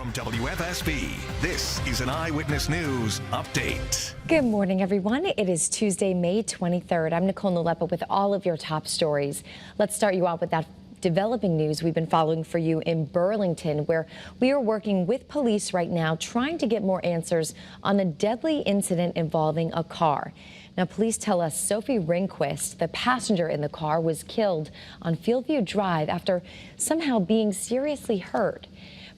From WFSB, this is an Eyewitness News Update. Good morning, everyone. It is Tuesday, May 23rd. I'm Nicole Nalepa with all of your top stories. Let's start you off with that developing news we've been following for you in Burlington, where we are working with police right now trying to get more answers on a deadly incident involving a car. Now, police tell us Sophie Ringquist, the passenger in the car, was killed on Fieldview Drive after somehow being seriously hurt.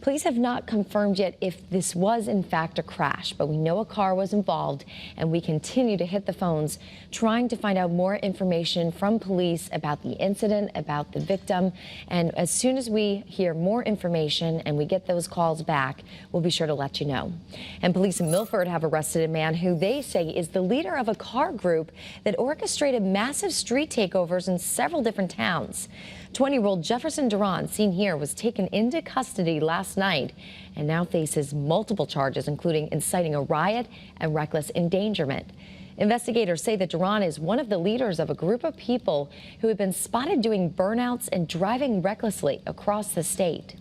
Police have not confirmed yet if this was in fact a crash, but we know a car was involved, and we continue to hit the phones trying to find out more information from police about the incident, about the victim. And as soon as we hear more information and we get those calls back, we'll be sure to let you know. And police in Milford have arrested a man who they say is the leader of a car group that orchestrated massive street takeovers in several different towns. 20-year-old Jefferson Duran, seen here, was taken into custody last night and now faces multiple charges, including inciting a riot and reckless endangerment. Investigators say that Duran is one of the leaders of a group of people who have been spotted doing burnouts and driving recklessly across the state.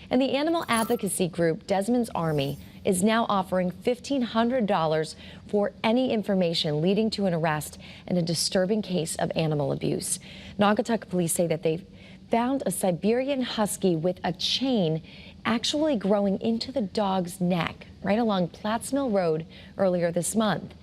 And the animal advocacy group Desmond's Army is now offering $1,500 for any information leading to an arrest in a disturbing case of animal abuse. Naugatuck police say that they found a Siberian husky with a chain actually growing into the dog's neck right along Platts Mill Road earlier this month.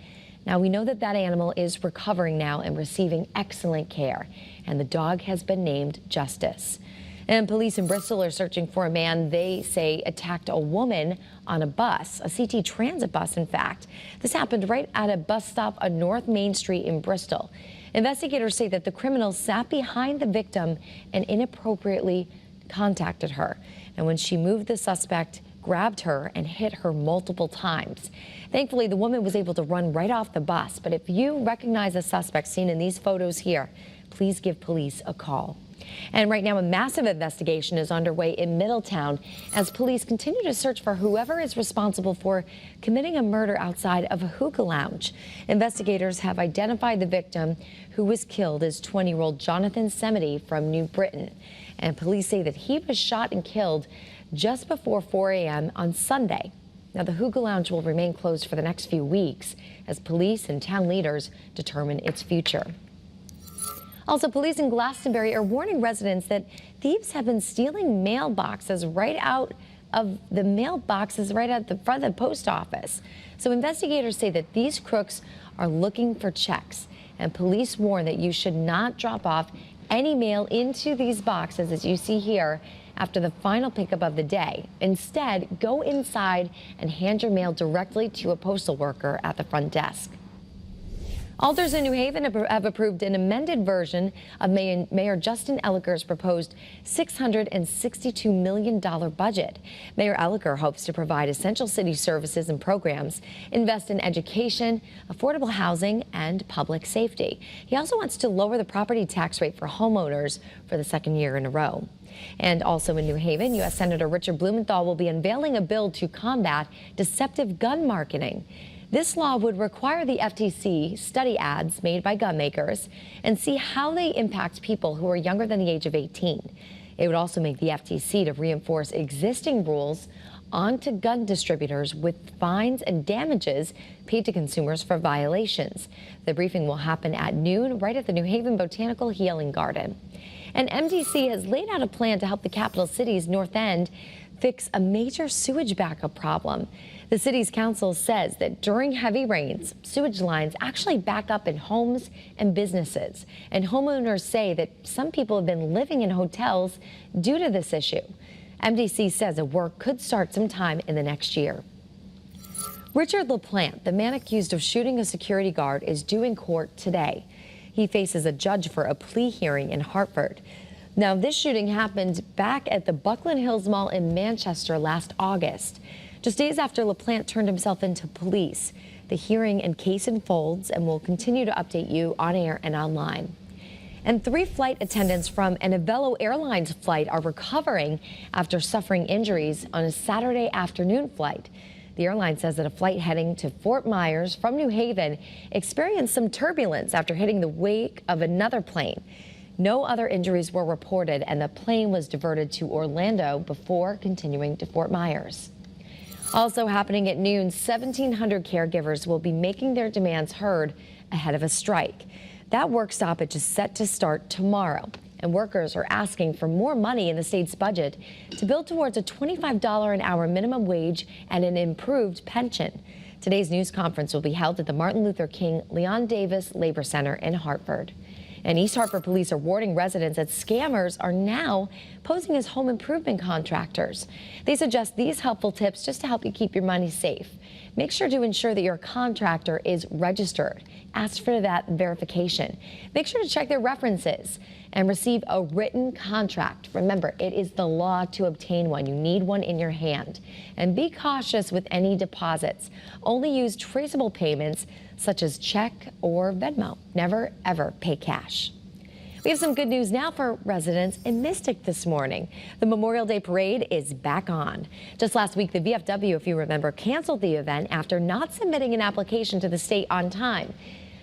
Now, we know that that animal is recovering now and receiving excellent care, and the dog has been named Justice. And police in Bristol are searching for a man they say attacked a woman on a bus, a CT Transit bus, in fact. This happened right at a bus stop on North Main Street in Bristol. Investigators say that the criminal sat behind the victim and inappropriately contacted her. And when she moved, the suspect grabbed her and hit her multiple times. Thankfully, the woman was able to run right off the bus. But if you recognize a suspect seen in these photos here, please give police a call. And right now, a massive investigation is underway in Middletown as police continue to search for whoever is responsible for committing a murder outside of a hookah lounge. Investigators have identified the victim, who was killed, as 20-year-old Jonathan Semity from New Britain. And police say that he was shot and killed just before 4 a.m. on Sunday. Now, the hookah lounge will remain closed for the next few weeks as police and town leaders determine its future. Also, police in Glastonbury are warning residents that thieves have been stealing mailboxes right out of the mailboxes right at the front of the post office. So investigators say that these crooks are looking for checks, and police warn that you should not drop off any mail into these boxes, as you see here, after the final pickup of the day. Instead, go inside and hand your mail directly to a postal worker at the front desk. Alders in New Haven have approved an amended version of Mayor Justin Eliker's proposed $662 million budget. Mayor Eliker hopes to provide essential city services and programs, invest in education, affordable housing, and public safety. He also wants to lower the property tax rate for homeowners for the second year in a row. And also in New Haven, U.S. Senator Richard Blumenthal will be unveiling a bill to combat deceptive gun marketing. This law would require the FTC study ads made by gun makers and see how they impact people who are younger than the age of 18. It would also make the FTC to reinforce existing rules onto gun distributors with fines and damages paid to consumers for violations. The briefing will happen at noon right at the New Haven Botanical Healing Garden. And MDC has laid out a plan to help the capital city's North End fix a major sewage backup problem. The city's council says that during heavy rains, sewage lines actually back up in homes and businesses. And homeowners say that some people have been living in hotels due to this issue. MDC says the work could start sometime in the next year. Richard Laplante, the man accused of shooting a security guard, is due in court today. He faces a judge for a plea hearing in Hartford. Now, this shooting happened back at the Buckland Hills Mall in Manchester last August, just days after Laplante turned himself into police. The hearing and case unfolds, and we'll continue to update you on air and online. And 3 flight attendants from an Avelo Airlines flight are recovering after suffering injuries on a Saturday afternoon flight. The airline says that a flight heading to Fort Myers from New Haven experienced some turbulence after hitting the wake of another plane. No other injuries were reported, and the plane was diverted to Orlando before continuing to Fort Myers. Also happening at noon, 1,700 caregivers will be making their demands heard ahead of a strike. That work stoppage is set to start tomorrow, and workers are asking for more money in the state's budget to build towards a $25 an hour minimum wage and an improved pension. Today's news conference will be held at the Martin Luther King Leon Davis Labor Center in Hartford. And East Hartford police are warning residents that scammers are now posing as home improvement contractors. They suggest these helpful tips just to help you keep your money safe. Make sure to ensure that your contractor is registered. Ask for that verification. Make sure to check their references and receive a written contract. Remember, it is the law to obtain one. You need one in your hand. And be cautious with any deposits. Only use traceable payments such as check or Venmo. Never, ever pay cash. We have some good news now for residents in Mystic this morning. The Memorial Day Parade is back on. Just last week, the VFW, if you remember, canceled the event after not submitting an application to the state on time.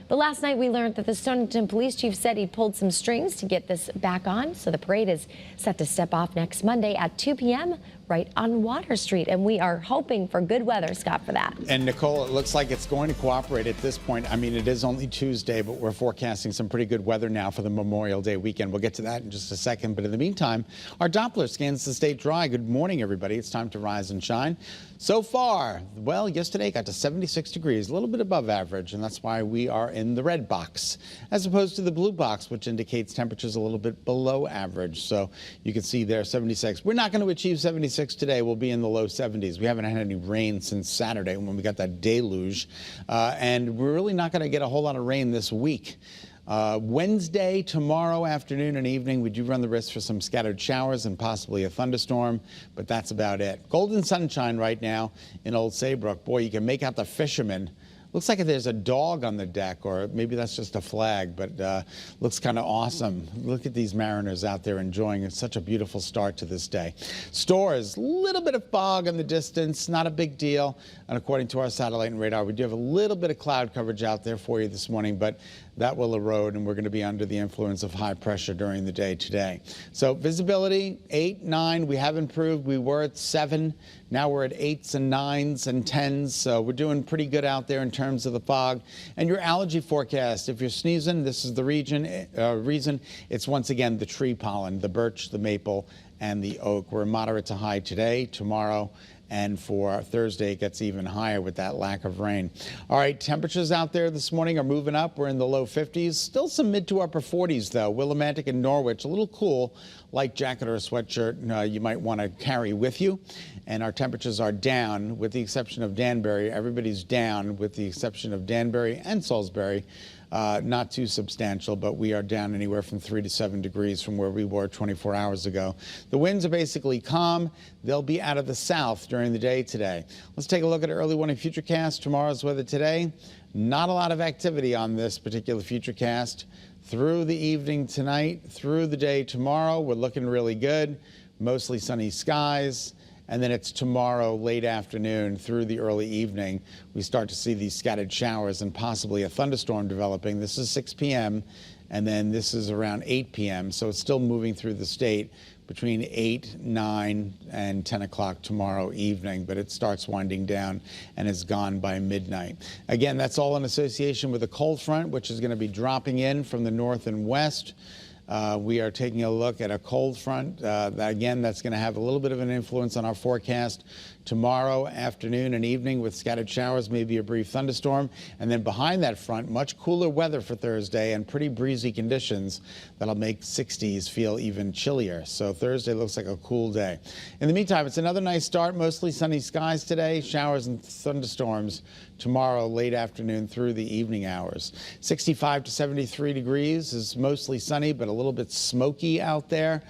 But last night we learned that the Stonington police chief said he pulled some strings to get this back on. So the parade is set to step off next Monday at 2 p.m. right on Water Street. And we are hoping for good weather, Scott, for that. And Nicole, it looks like it's going to cooperate at this point. I mean, it is only Tuesday, but we're forecasting some pretty good weather now for the Memorial Day weekend. We'll get to that in just a second. But in the meantime, our Doppler scans the state dry. Good morning, everybody. It's time to rise and shine. So far, well, yesterday got to 76 degrees, a little bit above average, and that's why we are in the red box, as opposed to the blue box, which indicates temperatures a little bit below average. So you can see there, 76. We're not going to achieve 76 today. We'll be in the low 70s. We haven't had any rain since Saturday when we got that deluge, and we're really not going to get a whole lot of rain this week. Wednesday, tomorrow afternoon and evening, we do run the risk for some scattered showers and possibly a thunderstorm, but that's about it. Golden sunshine right now in Old Saybrook. Boy, you can make out the fishermen. Looks like there's a dog on the deck, or maybe that's just a flag, but looks kind of awesome. Look at these mariners out there enjoying it. Such a beautiful start to this day. Stores, a little bit of fog in the distance, not a big deal. And according to our satellite and radar, we do have a little bit of cloud coverage out there for you this morning, but that will erode, and we're going to be under the influence of high pressure during the day today. So visibility, 8, 9. We have improved. We were at 7. Now we're at 8s and 9s and 10s. So we're doing pretty good out there in terms of the fog. And your allergy forecast, if you're sneezing, this is the reason. It's once again the tree pollen, the birch, the maple, and the oak. We're moderate to high today, tomorrow, and for Thursday, it gets even higher with that lack of rain. All right, temperatures out there this morning are moving up. We're in the low 50s. Still some mid to upper 40s, though. Willimantic and Norwich, a little cool. Light jacket or a sweatshirt you might want to carry with you. And our temperatures are down, with the exception of Danbury. Everybody's down, with the exception of Danbury and Salisbury. Not too substantial, but we are down anywhere from 3 to 7 degrees from where we were 24 hours ago. The winds are basically calm. They'll be out of the south during the day today. Let's take a look at early warning futurecast. Tomorrow's weather today. Not a lot of activity on this particular futurecast. Through the evening tonight, through the day tomorrow, we're looking really good. Mostly sunny skies. And then it's tomorrow late afternoon through the early evening. We start to see these scattered showers and possibly a thunderstorm developing. This is 6 p.m. and then this is around 8 p.m. So it's still moving through the state between 8, 9, and 10 o'clock tomorrow evening, but it starts winding down and is gone by midnight. Again, that's all in association with a cold front, which is going to be dropping in from the north and west. We are taking a look at a cold front. Again, that's going to have a little bit of an influence on our forecast tomorrow afternoon and evening with scattered showers, maybe a brief thunderstorm. And then behind that front, much cooler weather for Thursday and pretty breezy conditions that'll make 60s feel even chillier. So Thursday looks like a cool day. In the meantime, it's another nice start. Mostly sunny skies today, showers and thunderstorms tomorrow late afternoon through the evening hours. 65 to 73 degrees is mostly sunny, but a little bit smoky out there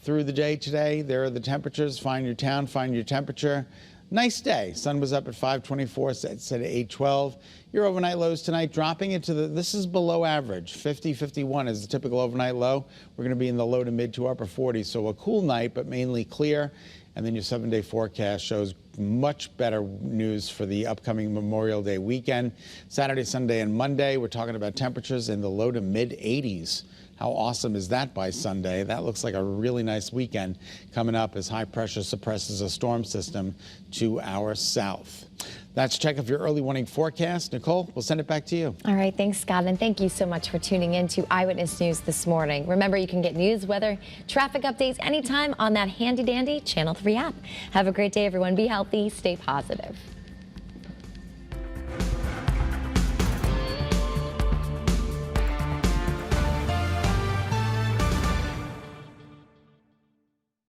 through the day today. There are the temperatures. Find your town, find your temperature. Nice day. Sun was up at 5:24, set at 8:12. Your overnight lows tonight dropping into this is below average. 50, 51 is the typical overnight low. We're going to be in the low to mid to upper 40s. So a cool night, but mainly clear. And then your 7-day forecast shows much better news for the upcoming Memorial Day weekend. Saturday, Sunday, and Monday, we're talking about temperatures in the low to mid 80s How awesome is that by Sunday? That looks like a really nice weekend coming up as high pressure suppresses a storm system to our south. That's a check of your early warning forecast. Nicole, we'll send it back to you. All right, thanks, Scott, and thank you so much for tuning in to Eyewitness News this morning. Remember, you can get news, weather, traffic updates anytime on that handy-dandy Channel 3 app. Have a great day, everyone. Be healthy, stay positive.